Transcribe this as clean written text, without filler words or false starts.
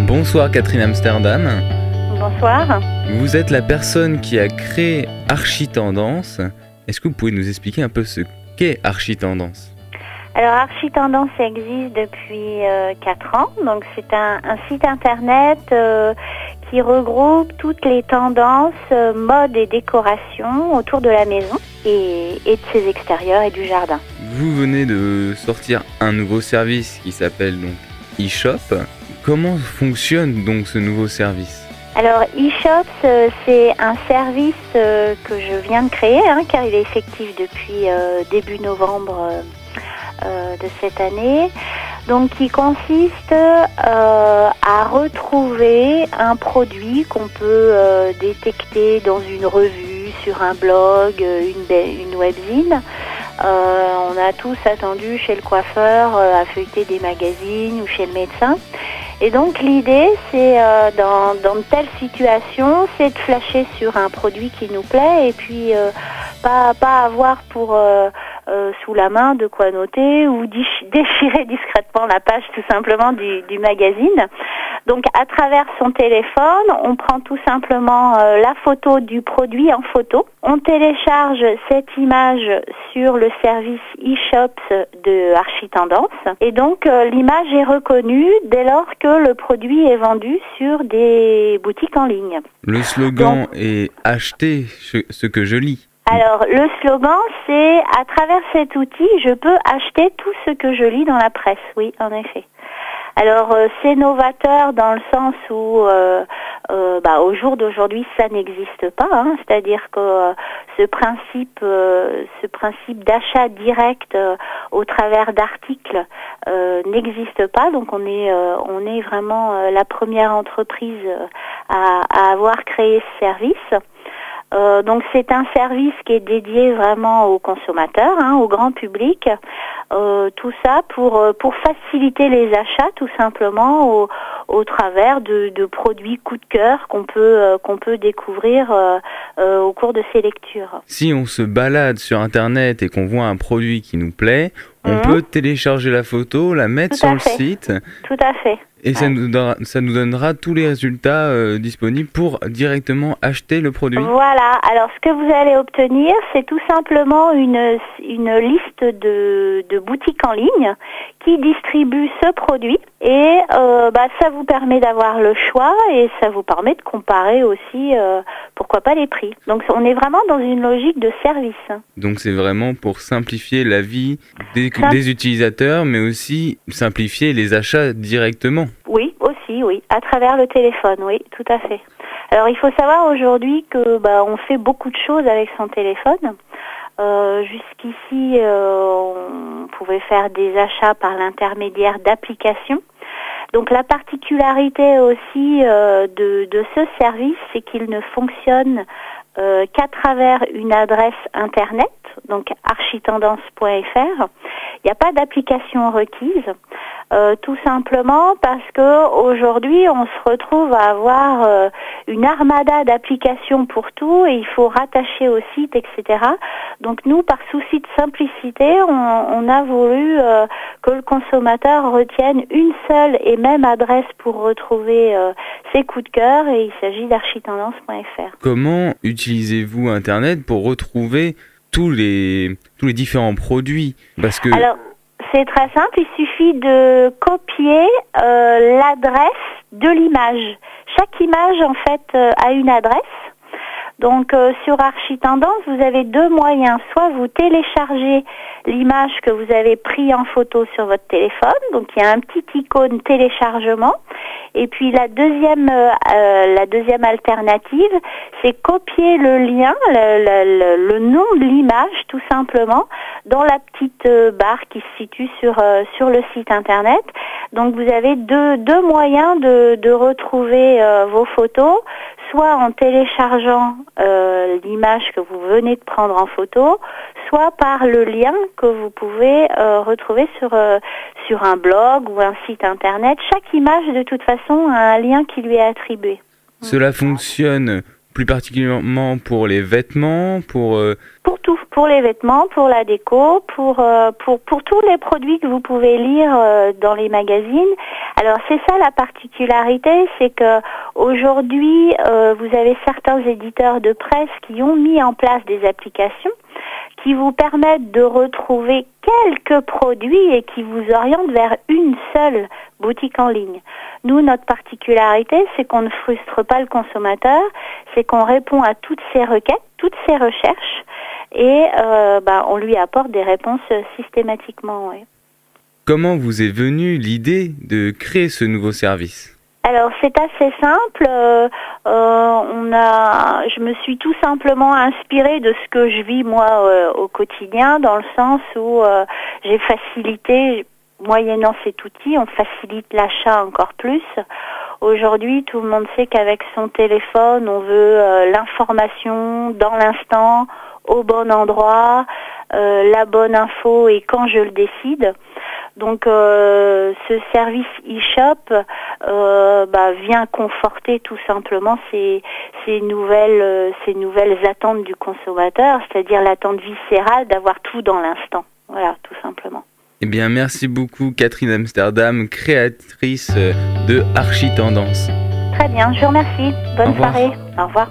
Bonsoir Catherine Amsterdam. Bonsoir. Vous êtes la personne qui a créé Architendance. Est-ce que vous pouvez nous expliquer un peu ce qu'est Architendance ? Alors Architendance existe depuis 4 ans. Donc c'est un site internet qui regroupe toutes les tendances mode et décoration autour de la maison et de ses extérieurs et du jardin. Vous venez de sortir un nouveau service qui s'appelle donc eShop. Comment fonctionne donc ce nouveau service ? Alors eShops, c'est un service que je viens de créer, car il est effectif depuis début novembre de cette année. Donc qui consiste à retrouver un produit qu'on peut détecter dans une revue, sur un blog, une webzine. On a tous attendu chez le coiffeur à feuilleter des magazines ou chez le médecin. Et donc l'idée, c'est dans de telles situations, c'est de flasher sur un produit qui nous plaît et puis pas avoir pour sous la main de quoi noter ou déchirer discrètement la page tout simplement du magazine. Donc à travers son téléphone, on prend tout simplement la photo du produit en photo. On télécharge cette image sur le service eShops de Architendance et donc l'image est reconnue dès lors que le produit est vendu sur des boutiques en ligne. Le slogan est « Acheter ce que je lis ». Alors, le slogan, c'est « À travers cet outil, je peux acheter tout ce que je lis dans la presse ». Oui, en effet. Alors, c'est novateur dans le sens où, au jour d'aujourd'hui, ça n'existe pas. C'est-à-dire que ce principe d'achat direct au travers d'articles n'existe pas. Donc, on est vraiment la première entreprise à avoir créé ce service. Donc c'est un service qui est dédié vraiment aux consommateurs, au grand public. Tout ça pour faciliter les achats tout simplement au travers de produits coup de cœur qu'on peut découvrir au cours de ces lectures. Si on se balade sur internet et qu'on voit un produit qui nous plaît, on peut télécharger la photo, la mettre sur le site. Tout à fait. Et ça nous donnera tous les résultats disponibles pour directement acheter le produit. Voilà. Alors, ce que vous allez obtenir, c'est tout simplement une liste de boutiques en ligne qui distribuent ce produit. Et ça vous permet d'avoir le choix et ça vous permet de comparer aussi, pourquoi pas, les prix. Donc, on est vraiment dans une logique de service. Donc, c'est vraiment pour simplifier la vie des utilisateurs, mais aussi simplifier les achats directement. Oui, aussi, oui, à travers le téléphone, oui, tout à fait. Alors, il faut savoir aujourd'hui que on fait beaucoup de choses avec son téléphone. Jusqu'ici, on pouvait faire des achats par l'intermédiaire d'applications. Donc, la particularité aussi de ce service, c'est qu'il ne fonctionne qu'à travers une adresse internet, donc architendance.fr. Il n'y a pas d'application requise, tout simplement parce que aujourd'hui on se retrouve à avoir une armada d'applications pour tout et il faut rattacher au site, etc. Donc nous, par souci de simplicité, on a voulu que le consommateur retienne une seule et même adresse pour retrouver ses coups de cœur et il s'agit d'architendance.fr. Comment utilisez-vous Internet pour retrouver tous les différents produits ? Parce que... Alors, c'est très simple, il suffit de copier l'adresse de l'image. Chaque image, en fait, a une adresse. Donc, sur Architendance, vous avez 2 moyens. Soit vous téléchargez l'image que vous avez prise en photo sur votre téléphone. Donc, il y a un petit icône téléchargement. Et puis, la deuxième alternative, c'est copier le lien, le nom de l'image, tout simplement, dans la petite barre qui se situe sur le site internet. Donc, vous avez deux moyens de retrouver vos photos, soit en téléchargeant l'image que vous venez de prendre en photo, soit par le lien que vous pouvez retrouver sur un blog ou un site internet. Chaque image, de toute façon, a un lien qui lui est attribué. Cela fonctionne plus particulièrement pour les vêtements, Pour tout, pour les vêtements, pour la déco, pour tous les produits que vous pouvez lire dans les magazines. Alors c'est ça la particularité, c'est que aujourd'hui vous avez certains éditeurs de presse qui ont mis en place des applications qui vous permettent de retrouver quelques produits et qui vous orientent vers une seule boutique en ligne. Nous, notre particularité, c'est qu'on ne frustre pas le consommateur, c'est qu'on répond à toutes ses requêtes, toutes ses recherches, et on lui apporte des réponses systématiquement. Oui. Comment vous est venue l'idée de créer ce nouveau service ? Alors c'est assez simple. Je me suis tout simplement inspirée de ce que je vis moi au quotidien, dans le sens où j'ai facilité, moyennant cet outil, on facilite l'achat encore plus. Aujourd'hui, tout le monde sait qu'avec son téléphone, on veut l'information dans l'instant, au bon endroit, la bonne info et quand je le décide. Donc ce service e-shop vient conforter tout simplement ces nouvelles attentes du consommateur, c'est-à-dire l'attente viscérale d'avoir tout dans l'instant. Voilà, tout simplement. Eh bien, merci beaucoup Catherine Amsterdam, créatrice de Architendance. Très bien, je vous remercie. Bonne soirée. Au revoir.